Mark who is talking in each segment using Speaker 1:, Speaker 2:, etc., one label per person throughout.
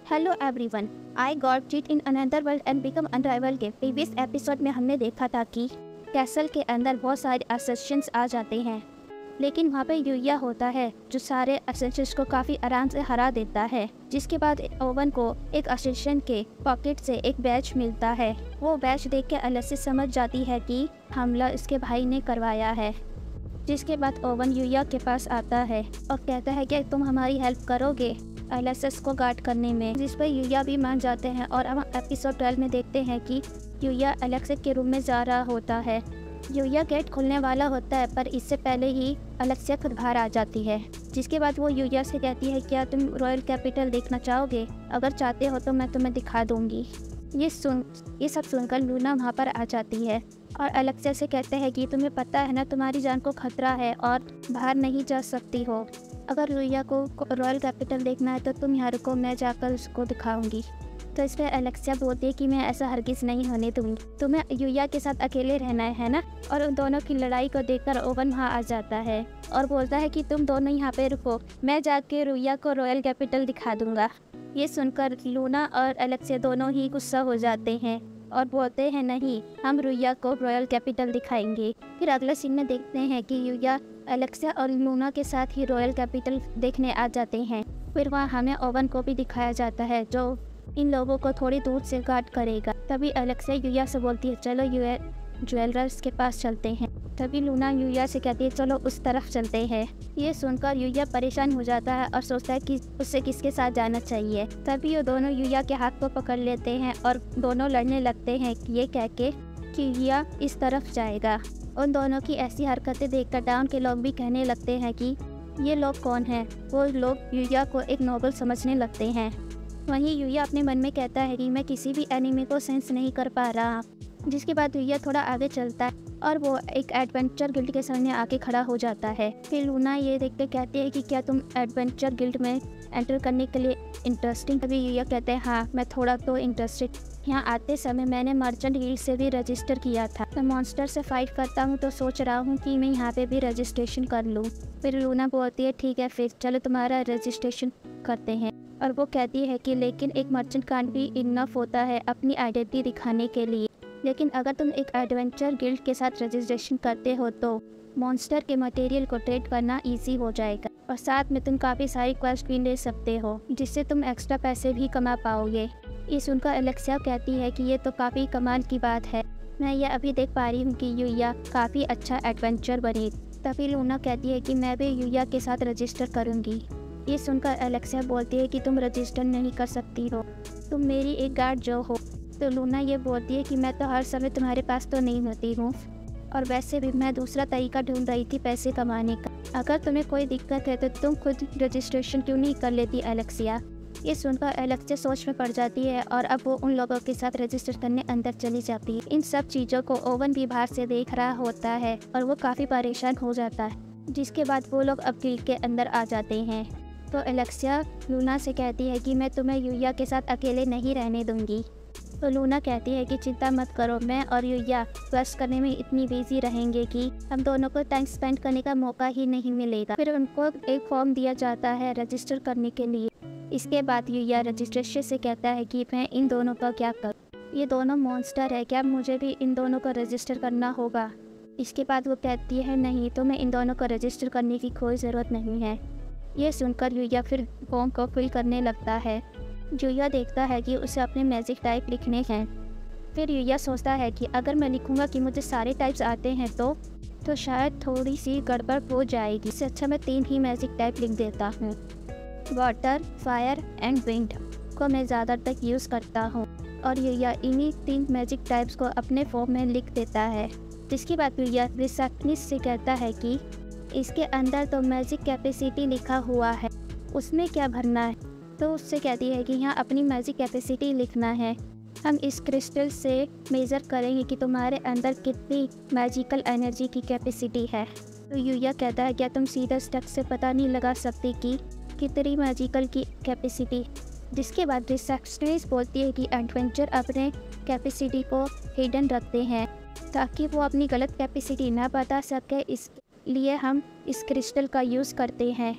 Speaker 1: Hello everyone, I got cheat in another world and become unrivalled के previous episode में हमने देखा था कि कैसल के अंदर बहुत सारे असेसियंस आ जाते हैं, लेकिन वहाँ पे यूया होता है जो सारे असेसियंस को काफ़ी आराम से हरा देता है। जिसके बाद ओवन को एक असेसियन के पॉकेट से एक बैच मिलता है। वो बैच देख के एलेक्सी समझ जाती है कि हमला इसके भाई ने करवाया है। जिसके बाद ओवन यूया के पास आता है और कहता है कि तुम हमारी हेल्प करोगे एलेक्सिस को गार्ड करने में, जिस पर यूया भी मान जाते हैं। और हम एपिसोड 12 में देखते हैं कि यूया एलेक्सिस के रूम में जा रहा होता है। यूया गेट खोलने वाला होता है, पर इससे पहले ही एलेक्सिया खुद बाहर आ जाती है। जिसके बाद वो यूया से कहती है, क्या तुम रॉयल कैपिटल देखना चाहोगे? अगर चाहते हो तो मैं तुम्हें दिखा दूंगी। ये सब सुनकर लूना वहाँ पर आ जाती है और एलेक्सिया से कहते हैं कि तुम्हें पता है ना, तुम्हारी जान को खतरा है और बाहर नहीं जा सकती हो। अगर यूया को रॉयल कैपिटल देखना है तो तुम यहाँ रुको, मैं जाकर उसको दिखाऊंगी। तो इस पर एलेक्सिया बोलती है कि मैं ऐसा हरगिज़ नहीं होने दूंगी, तुम्हें यूया के साथ अकेले रहना है ना। और उन दोनों की लड़ाई को देखकर ओवन वहाँ आ जाता है और बोलता है कि तुम दोनों यहाँ पे रुको, मैं जाके यूया को रॉयल कैपिटल दिखा दूंगा। ये सुनकर लूना और एलेक्सिया दोनों ही गुस्सा हो जाते हैं और बोलते हैं नहीं, हम यूया को रॉयल कैपिटल दिखाएंगे। फिर अगले सीन में देखते हैं कि यूया एलेक्सिया और लूना के साथ ही रॉयल कैपिटल देखने आ जाते हैं। फिर वहाँ हमें ओवन को भी दिखाया जाता है जो इन लोगों को थोड़ी दूर से गार्ड करेगा। तभी एलेक्सिया यूया से बोलती है, चलो यूया ज्वेलर्स के पास चलते हैं। तभी लूना यूया से कहती है, चलो उस तरफ चलते हैं। ये सुनकर यूया परेशान हो जाता है और सोचता है कि उससे किसके साथ जाना चाहिए। तभी वो दोनों यूया के हाथ को पकड़ लेते हैं और दोनों लड़ने लगते हैं, ये कह के कि यूया इस तरफ जाएगा। उन दोनों की ऐसी हरकतें देखकर टाउन के लोग भी कहने लगते हैं कि ये लोग कौन हैं। वो लोग यूया को एक नोबल समझने लगते हैं। वहीं यूया अपने मन में कहता है कि मैं किसी भी एनिमी को सेंस नहीं कर पा रहा। जिसके बाद यूया थोड़ा आगे चलता है और वो एक एडवेंचर गिल्ड के सामने आके खड़ा हो जाता है। फिर लूना ये देख कर कहती है कि क्या तुम एडवेंचर गिल्ड में एंटर करने के लिए इंटरेस्टिंग? तभी यूया कहते हैं, हाँ मैं थोड़ा तो इंटरेस्टेड। यहाँ आते समय मैंने मर्चेंट गिल्ड से भी रजिस्टर किया था। मैं मॉन्स्टर से फाइट करता हूँ तो सोच रहा हूँ कि मैं यहाँ पे भी रजिस्ट्रेशन कर लूँ। फिर लूना बोलती है, ठीक है फिर चलो तुम्हारा रजिस्ट्रेशन करते हैं। और वो कहती है कि लेकिन एक मर्चेंट कांट भी इनफ होता है अपनी आइडेंटिटी दिखाने के लिए। लेकिन अगर तुम एक एडवेंचर गिल्ड के साथ रजिस्ट्रेशन करते हो तो मॉन्स्टर के मटेरियल को ट्रेड करना इजी हो जाएगा और साथ में तुम काफ़ी सारी क्वेस्ट भी ले सकते हो, जिससे तुम एक्स्ट्रा पैसे भी कमा पाओगे। ये सुनकर एलेक्सिया कहती है कि ये तो काफ़ी कमाल की बात है, मैं ये अभी देख पा रही हूँ कि यूया काफ़ी अच्छा एडवेंचर बने। तभी लूना कहती है कि मैं भी यूया के साथ रजिस्टर करूँगी। ये सुनकर एलेक्सिया बोलती है कि तुम रजिस्टर नहीं कर सकती हो, तुम मेरी एक गार्ड जो हो। तो लूना ये बोलती है कि मैं तो हर समय तुम्हारे पास तो नहीं होती हूँ, और वैसे भी मैं दूसरा तरीका ढूंढ रही थी पैसे कमाने का। अगर तुम्हें कोई दिक्कत है तो तुम खुद रजिस्ट्रेशन क्यों नहीं कर लेती एलेक्सिया? ये सुनकर एलेक्सिया सोच में पड़ जाती है और अब वो उन लोगों के साथ रजिस्टर करने अंदर चली जाती है। इन सब चीज़ों को ओवन भी बाहर से देख रहा होता है और वो काफ़ी परेशान हो जाता है। जिसके बाद वो लोग अब गिल्ड के अंदर आ जाते हैं। तो एलेक्सिया लूना से कहती है कि मैं तुम्हें यूया के साथ अकेले नहीं रहने दूंगी। तो लूना कहती है कि चिंता मत करो, मैं और यूया क्वेस्ट करने में इतनी बिजी रहेंगे कि हम दोनों को टाइम स्पेंड करने का मौका ही नहीं मिलेगा। फिर उनको एक फॉर्म दिया जाता है रजिस्टर करने के लिए। इसके बाद यूया रजिस्ट्रेशन से कहता है कि मैं इन दोनों का क्या करूँ, ये दोनों मॉन्स्टर है, क्या मुझे भी इन दोनों को रजिस्टर करना होगा? इसके बाद वो कहती है, नहीं तुम्हें इन दोनों को रजिस्टर करने की कोई ज़रूरत नहीं है। ये सुनकर यूया फिर फॉर्म को फिल करने लगता है। यूया देखता है कि उसे अपने मैजिक टाइप लिखने हैं। फिर यूया सोचता है कि अगर मैं लिखूंगा कि मुझे सारे टाइप्स आते हैं तो शायद थोड़ी सी गड़बड़ हो जाएगी। इससे अच्छा मैं 3 ही मैजिक टाइप लिख देता हूँ। वाटर, फायर एंड विंड को मैं ज़्यादातर यूज़ करता हूँ। और यूया इन्हीं 3 मैजिक टाइप्स को अपने फॉर्म में लिख देता है। जिसके बाद यूया रिसेप्शनिस्ट से कहता है कि इसके अंदर तो मैजिक कैपेसिटी लिखा हुआ है, उसमें क्या भरना है? तो उससे कहती है कि यहाँ अपनी मैजिक कैपेसिटी लिखना है, हम इस क्रिस्टल से मेज़र करेंगे कि तुम्हारे अंदर कितनी मैजिकल एनर्जी की कैपेसिटी है। तो यूया कहता है, क्या तुम सीधा स्टेप से पता नहीं लगा सकती कि कितनी मैजिकल की कैपेसिटी? जिसके बाद रिसेप्शनिस्ट बोलती है कि एडवेंचर अपने कैपेसिटी को हिडन रखते हैं ताकि वो अपनी गलत कैपेसिटी ना बता सके, इसलिए हम इस क्रिस्टल का यूज़ करते हैं।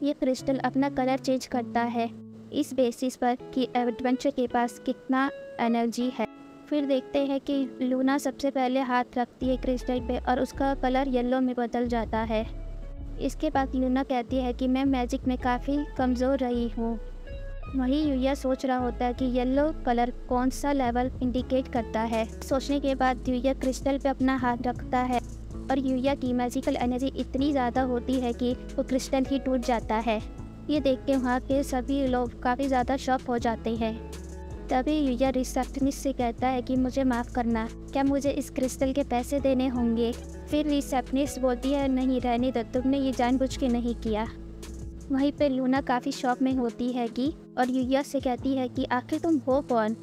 Speaker 1: ये क्रिस्टल अपना कलर चेंज करता है, इस बेसिस पर कि एडवेंचर के पास कितना एनर्जी है। फिर देखते हैं कि लूना सबसे पहले हाथ रखती है क्रिस्टल पे और उसका कलर येलो में बदल जाता है। इसके बाद लूना कहती है कि मैं मैजिक में काफ़ी कमज़ोर रही हूँ। वहीं यूया सोच रहा होता है कि येलो कलर कौन सा लेवल इंडिकेट करता है। सोचने के बाद यूया क्रिस्टल पे अपना हाथ रखता है और यूया की मैजिकल एनर्जी इतनी ज़्यादा होती है कि वो क्रिस्टल ही टूट जाता है। ये देख के वहाँ के सभी लोग काफ़ी ज़्यादा शॉक हो जाते हैं। तभी यूया रिसेप्शनिस्ट से कहता है कि मुझे माफ़ करना, क्या मुझे इस क्रिस्टल के पैसे देने होंगे। फिर रिसेप्शनिस्ट बोलती है नहीं रहने दो, तुमने ये जानबूझ के नहीं किया। वहीं पे लूना काफ़ी शॉक में होती है कि और यूया से कहती है कि आखिर तुम हो कौन।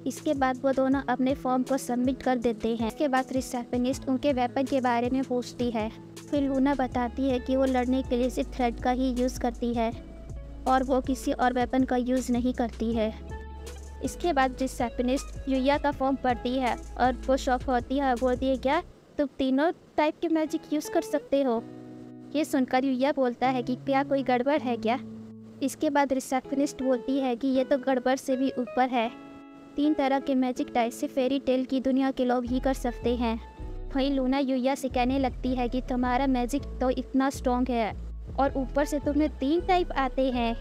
Speaker 1: इसके बाद वो दोनों अपने फॉर्म को सबमिट कर देते हैं। इसके बाद रिसेप्शनिस्ट उनके वेपन के बारे में पूछती है। फिर लूना बताती है कि वो लड़ने के लिए सिर्फ थ्रेड का ही यूज़ करती है और वो किसी और वेपन का यूज़ नहीं करती है। इसके बाद रिसेप्शनिस्ट यूया का फॉर्म पढ़ती है और वो शॉक होती है, बोलती है क्या तुम तीनों टाइप के मैजिक यूज़ कर सकते हो। ये सुनकर यूया बोलता है कि क्या कोई गड़बड़ है क्या। इसके बाद रिसेप्शनिस्ट बोलती है कि ये तो गड़बड़ से भी ऊपर है। 3 तरह के मैजिक टाइप से फेरी टेल की दुनिया के लोग ही कर सकते हैं। वहीं लूना यूया से कहने लगती है कि तुम्हारा मैजिक तो इतना स्ट्रॉन्ग है और ऊपर से तुम्हें 3 टाइप आते हैं।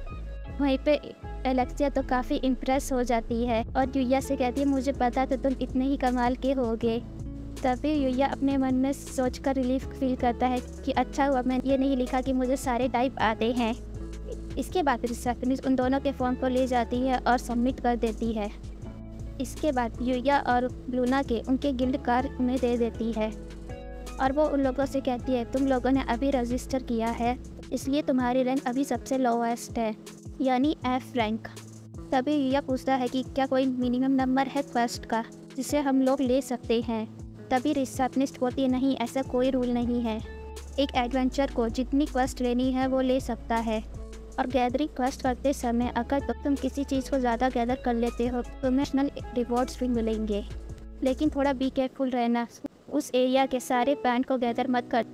Speaker 1: वहीं पे एलेक्सिया तो काफ़ी इम्प्रेस हो जाती है और यूया से कहती है मुझे पता तो तुम इतने ही कमाल के होगे। तभी यूया अपने मन में सोचकर रिलीफ फील करता है कि अच्छा हुआ मैं ये नहीं लिखा कि मुझे सारे टाइप आते हैं। इसके बाद रिसेप्शनिस्ट उन दोनों के फॉर्म को ले जाती है और सबमिट कर देती है। इसके बाद यूया और लूना के उनके गिल्ड कार्ड उन्हें दे देती है और वो उन लोगों से कहती है तुम लोगों ने अभी रजिस्टर किया है इसलिए तुम्हारी रैंक अभी सबसे लोवेस्ट है, यानी F रैंक। तभी यूया पूछता है कि क्या कोई मिनिमम नंबर है क्वेस्ट का जिसे हम लोग ले सकते हैं। तभी रिसेप्शनिस्ट बोलती है नहीं, ऐसा कोई रूल नहीं है। एक एडवेंचर को जितनी क्वेस्ट लेनी है वो ले सकता है और गैदरिंग क्वेस्ट करते समय अगर तुम किसी चीज़ को ज़्यादा गैदर कर लेते हो तो नेशनल रिवॉर्ड्स भी मिलेंगे, लेकिन थोड़ा बी केयरफुल रहना, उस एरिया के सारे पैंट को गैदर मत कर।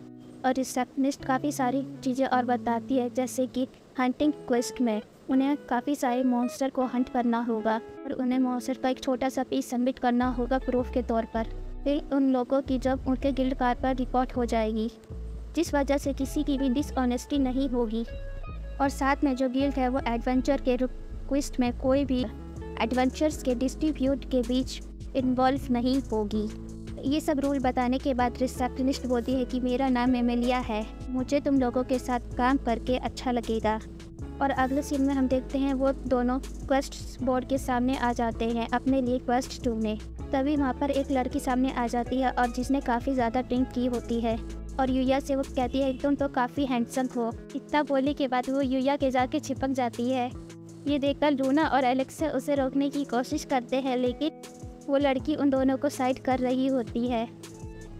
Speaker 1: और रिसेप्शनिस्ट काफ़ी सारी चीज़ें और बताती है जैसे कि हंटिंग क्वेस्ट में उन्हें काफ़ी सारे मॉन्स्टर को हंट करना होगा और उन्हें मॉन्स्टर का एक छोटा सा पीस सबमिट करना होगा प्रूफ के तौर पर। फिर उन लोगों की जब उनके गिल्ड कार्ड पर रिपोर्ट हो जाएगी जिस वजह से किसी की भी डिसऑनेस्टी नहीं होगी और साथ में जो गिल्ड है वो एडवेंचर के क्वेस्ट में कोई भी एडवेंचर्स के डिस्ट्रीब्यूट के बीच इन्वॉल्व नहीं होगी। ये सब रूल बताने के बाद रिसेप्शनिस्ट बोलती है कि मेरा नाम एमिलिया है, मुझे तुम लोगों के साथ काम करके अच्छा लगेगा। और अगले सीन में हम देखते हैं वो दोनों क्वेस्ट बोर्ड के सामने आ जाते हैं अपने लिए क्वेस्ट ढूंढने। तभी वहाँ पर एक लड़की सामने आ जाती है और जिसने काफ़ी ज़्यादा ड्रिंक की होती है और यूया से वो कहती है तुम तो काफ़ी हैंडसम हो। इतना बोलने के बाद वो यूया के जाके चिपक जाती है। ये देखकर लूना और एलेक्सिया उसे रोकने की कोशिश करते हैं लेकिन वो लड़की उन दोनों को साइड कर रही होती है।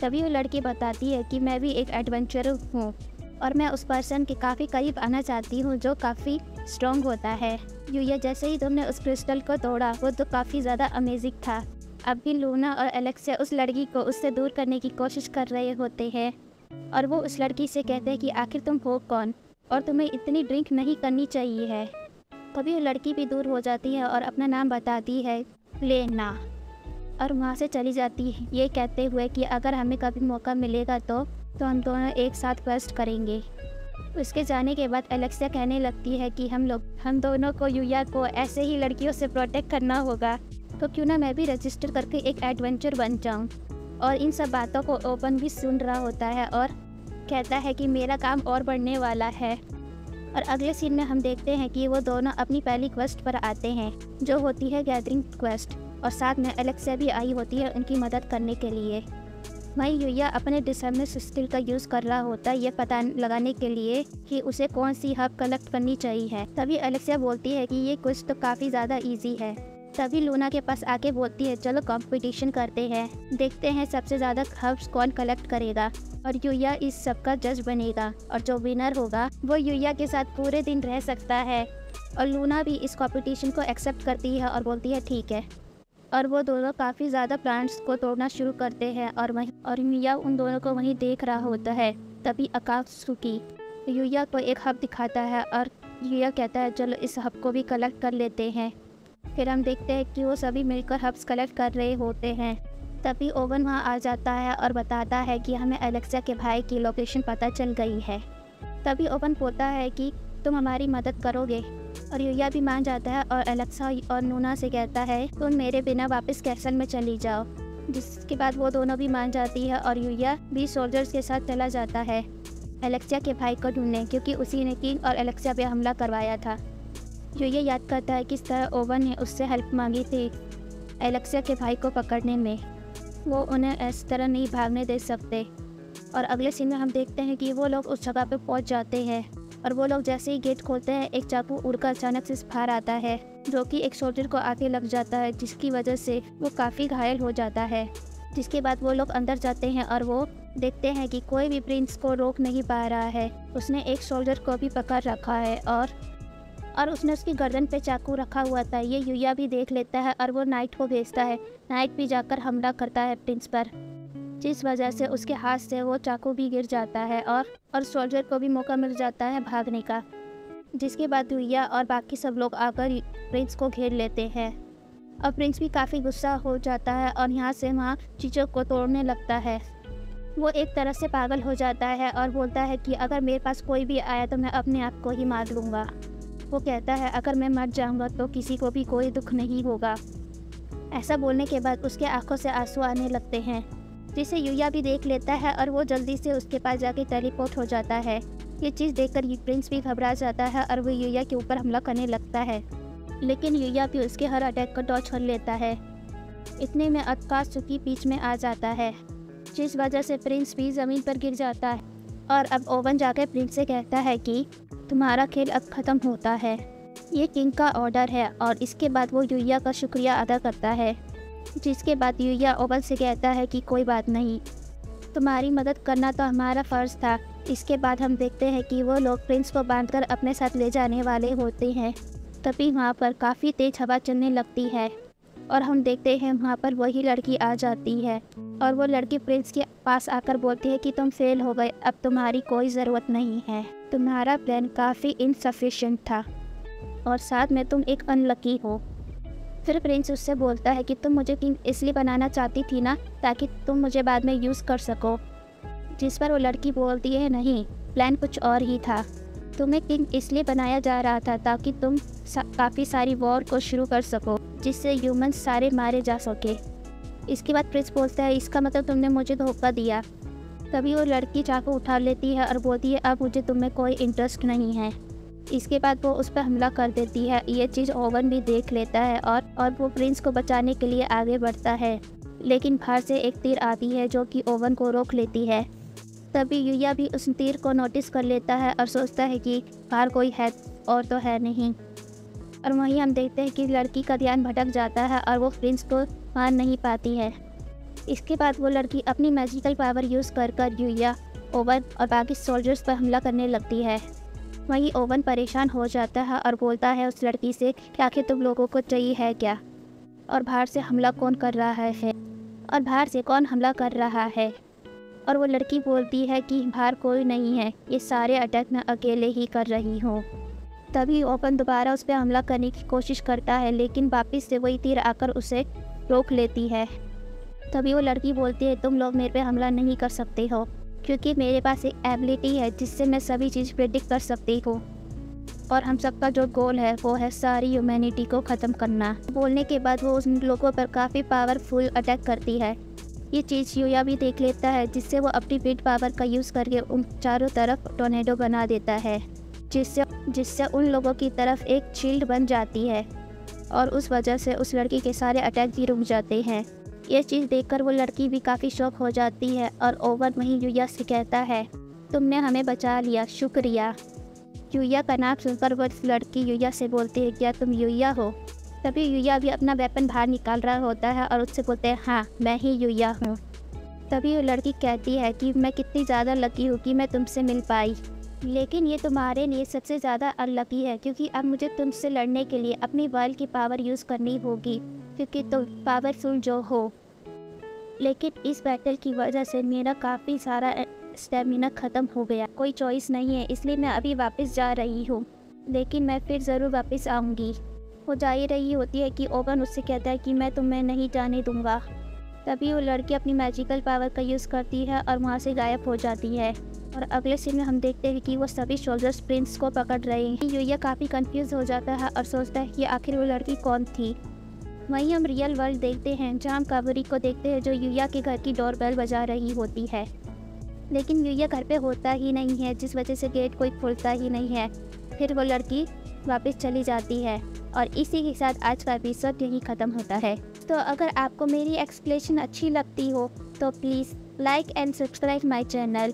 Speaker 1: तभी वो लड़की बताती है कि मैं भी एक एडवेंचरर हूँ और मैं उस पर्सन के काफ़ी करीब आना चाहती हूँ जो काफ़ी स्ट्रॉन्ग होता है। यूया जैसे ही तुमने उस क्रिस्टल को तोड़ा वो तो काफ़ी ज़्यादा अमेजिंग था। अब भी लूना और एलेक्सिया उस लड़की को उससे दूर करने की कोशिश कर रहे होते हैं और वो उस लड़की से कहते हैं कि आखिर तुम हो कौन और तुम्हें इतनी ड्रिंक नहीं करनी चाहिए है। तभी वो लड़की भी दूर हो जाती है और अपना नाम बताती है लेना और वहाँ से चली जाती है, ये कहते हुए कि अगर हमें कभी मौका मिलेगा तो हम दोनों एक साथ क्वेस्ट करेंगे। उसके जाने के बाद एलेक्सिया कहने लगती है कि हम दोनों को यूया को ऐसे ही लड़कियों से प्रोटेक्ट करना होगा, तो क्यों ना मैं भी रजिस्टर करके एक एडवेंचर बन जाऊं। और इन सब बातों को ओपन भी सुन रहा होता है और कहता है कि मेरा काम और बढ़ने वाला है। और अगले सीन में हम देखते हैं कि वो दोनों अपनी पहली क्वेस्ट पर आते हैं जो होती है गैदरिंग क्वेस्ट और साथ में एलेक्सिया भी आई होती है उनकी मदद करने के लिए। वहीं यूया अपने डिसमिस स्किल का यूज़ कर रहा होता है ये पता लगाने के लिए कि उसे कौन सी हब कलेक्ट करनी चाहिए। तभी एलेक्सिया बोलती है कि ये क्वेस्ट तो काफ़ी ज़्यादा इजी है। तभी लूना के पास आके बोलती है चलो कंपटीशन करते हैं, देखते हैं सबसे ज़्यादा हब्स कौन कलेक्ट करेगा और यूया इस सब का जज बनेगा और जो विनर होगा वो यूया के साथ पूरे दिन रह सकता है। और लूना भी इस कंपटीशन को एक्सेप्ट करती है और बोलती है ठीक है। और वो दोनों काफ़ी ज़्यादा प्लांट्स को तोड़ना शुरू करते हैं और यूया उन दोनों को वहीं देख रहा होता है। तभी अकात्सुकी यूया को एक हब दिखाता है और यूया कहता है चलो इस हब को भी कलेक्ट कर लेते हैं। फिर हम देखते हैं कि वो सभी मिलकर हब्स कलेक्ट कर रहे होते हैं। तभी ओवन वहाँ आ जाता है और बताता है कि हमें एलेक्सा के भाई की लोकेशन पता चल गई है। तभी ओवन बोलता है कि तुम हमारी मदद करोगे, और यूया भी मान जाता है और एलेक्सा और नूना से कहता है तुम मेरे बिना वापस कैसल में चली जाओ। जिसके बाद वो दोनों भी मान जाती है और यूया भी सोल्जर्स के साथ चला जाता है एलेक्सा के भाई को ढूंढने, क्योंकि उसी ने किंग और एलेक्सा पे हमला करवाया था। यूया याद करता है किस तरह ओवन ने उससे हेल्प मांगी थी एलेक्सा के भाई को पकड़ने में। वो उन्हें इस तरह नहीं भागने दे सकते। और अगले सीन में हम देखते हैं कि वो लोग उस जगह पे पहुंच जाते हैं, और वो लोग जैसे ही गेट खोलते हैं एक चाकू उड़कर अचानक से बाहर आता है, जो कि एक सोल्जर को आके लग जाता है, जिसकी वजह से वो काफ़ी घायल हो जाता है। जिसके बाद वो लोग अंदर जाते हैं और वो देखते हैं कि कोई भी प्रिंस को रोक नहीं पा रहा है। उसने एक सोल्जर को भी पकड़ रखा है और उसने उसकी गर्दन पे चाकू रखा हुआ था। ये यूया भी देख लेता है और वो नाइट को भेजता है। नाइट भी जाकर हमला करता है प्रिंस पर, जिस वजह से उसके हाथ से वो चाकू भी गिर जाता है और सोल्जर को भी मौका मिल जाता है भागने का। जिसके बाद यूया और बाकी सब लोग आकर प्रिंस को घेर लेते हैं, और प्रिंस भी काफ़ी गुस्सा हो जाता है और यहाँ से वहाँ चीज़ों को तोड़ने लगता है। वो एक तरह से पागल हो जाता है और बोलता है कि अगर मेरे पास कोई भी आया तो मैं अपने आप को ही मार लूँगा। वो कहता है अगर मैं मर जाऊँगा तो किसी को भी कोई दुख नहीं होगा। ऐसा बोलने के बाद उसके आंखों से आंसू आने लगते हैं, जिसे यूया भी देख लेता है और वो जल्दी से उसके पास जाके टेलीपोर्ट हो जाता है। ये चीज़ देखकर प्रिंस भी घबरा जाता है और वो यूया के ऊपर हमला करने लगता है, लेकिन यूया भी उसके हर अटैक को डॉज कर लेता है। इतने में अतकात्सुकी बीच में आ जाता है, जिस वजह से प्रिंस भी ज़मीन पर गिर जाता है। और अब ओवन जाकर प्रिंस से कहता है कि तुम्हारा खेल अब ख़त्म होता है, ये किंग का ऑर्डर है। और इसके बाद वो यूया का शुक्रिया अदा करता है। जिसके बाद यूया ओवन से कहता है कि कोई बात नहीं, तुम्हारी मदद करना तो हमारा फ़र्ज़ था। इसके बाद हम देखते हैं कि वो लोग प्रिंस को बांधकर अपने साथ ले जाने वाले होते हैं। तभी वहाँ पर काफ़ी तेज़ हवा चलने लगती है और हम देखते हैं वहाँ पर वही लड़की आ जाती है, और वो लड़की प्रिंस के पास आकर बोलती है कि तुम फेल हो गए, अब तुम्हारी कोई ज़रूरत नहीं है, तुम्हारा प्लान काफ़ी इनसफिशिएंट था और साथ में तुम एक अनलकी हो। फिर प्रिंस उससे बोलता है कि तुम मुझे किंग इसलिए बनाना चाहती थी ना, ताकि तुम मुझे बाद में यूज़ कर सको। जिस पर वो लड़की बोलती है नहीं, प्लान कुछ और ही था। तुम्हें किंग इसलिए बनाया जा रहा था ताकि तुम काफ़ी सारी वॉर को शुरू कर सको, जिससे ह्यूमंस सारे मारे जा सके। इसके बाद प्रिंस बोलता है इसका मतलब तुमने मुझे धोखा दिया। तभी वो लड़की चाकू उठा लेती है और बोलती है अब मुझे तुम में कोई इंटरेस्ट नहीं है। इसके बाद वो उस पर हमला कर देती है। ये चीज़ ओवन भी देख लेता है और वो प्रिंस को बचाने के लिए आगे बढ़ता है, लेकिन बाहर से एक तीर आती है जो कि ओवन को रोक लेती है। तभी यूया भी उस तीर को नोटिस कर लेता है और सोचता है कि बाहर कोई है और तो है नहीं। और वहीं हम देखते हैं कि लड़की का ध्यान भटक जाता है और वो प्रिंस को मार नहीं पाती है। इसके बाद वो लड़की अपनी मैजिकल पावर यूज़ कर यूया, ओवन और बाकी सोल्जर्स पर हमला करने लगती है। वहीं ओवन परेशान हो जाता है और बोलता है उस लड़की से कि आखिर तुम लोगों को चाहिए है क्या, और बाहर से हमला कौन कर रहा है, और बाहर से कौन हमला कर रहा है। और वो लड़की बोलती है कि बाहर कोई नहीं है, ये सारे अटैक मैं अकेले ही कर रही हूँ। तभी ओवन दोबारा उस पर हमला करने की कोशिश करता है, लेकिन वापस से वही तीर आकर उसे रोक लेती है। तभी वो लड़की बोलती है तुम लोग मेरे पे हमला नहीं कर सकते हो, क्योंकि मेरे पास एक एबिलिटी है जिससे मैं सभी चीज़ प्रेडिक्ट कर सकती हूँ, और हम सबका जो गोल है वो है सारी ह्यूमैनिटी को ख़त्म करना। बोलने के बाद वो उन लोगों पर काफ़ी पावरफुल अटैक करती है। ये चीज़ यूया भी देख लेता है, जिससे वो अपनी बिट पावर का यूज़ करके उन चारों तरफ टोर्नेडो बना देता है, जिससे उन लोगों की तरफ एक शील्ड बन जाती है, और उस वजह से उस लड़की के सारे अटैक भी रुक जाते हैं। ये चीज़ देखकर वो लड़की भी काफ़ी शॉक हो जाती है, और ओवन वहीं यूया से कहता है तुमने हमें बचा लिया, शुक्रिया। यूया का नाम सुनकर वो लड़की यूया से बोलती है क्या तुम यूया हो। तभी यूया भी अपना वेपन बाहर निकाल रहा होता है और उससे बोलते हैं हाँ मैं ही यूया हूँ। तभी वो लड़की कहती है कि मैं कितनी ज़्यादा लकी हूँ कि मैं तुमसे मिल पाई, लेकिन ये तुम्हारे लिए सबसे ज़्यादा अनलकी है, क्योंकि अब मुझे तुमसे लड़ने के लिए अपनी वर्ल्ड की पावर यूज़ करनी होगी, क्योंकि तुम पावरफुल जो हो। लेकिन इस बैटल की वजह से मेरा काफ़ी सारा स्टेमिना ख़त्म हो गया, कोई चॉइस नहीं है, इसलिए मैं अभी वापस जा रही हूँ। लेकिन मैं फिर ज़रूर वापस आऊँगी। वो जा ही रही होती है कि ओवन उससे कहता है कि मैं तुम्हें नहीं जाने दूँगा। तभी वो लड़की अपनी मैजिकल पावर का यूज़ करती है और वहाँ से गायब हो जाती है। और अगले सीन में हम देखते हैं कि वो सभी सोल्जर्स प्रिंस को पकड़ रहे हैं। यूया काफ़ी कंफ्यूज हो जाता है और सोचता है कि आखिर वो लड़की कौन थी। वहीं हम रियल वर्ल्ड देखते हैं, जहाँ हम काबरी को देखते हैं जो यूया के घर की डोरबेल बजा रही होती है। लेकिन यूया घर पे होता ही नहीं है, जिस वजह से गेट कोई खुलता ही नहीं है। फिर वो लड़की वापस चली जाती है और इसी के साथ आज का एपिसोड यहीं ख़त्म होता है। तो अगर आपको मेरी एक्सप्लेनेशन अच्छी लगती हो तो please like and subscribe my channel.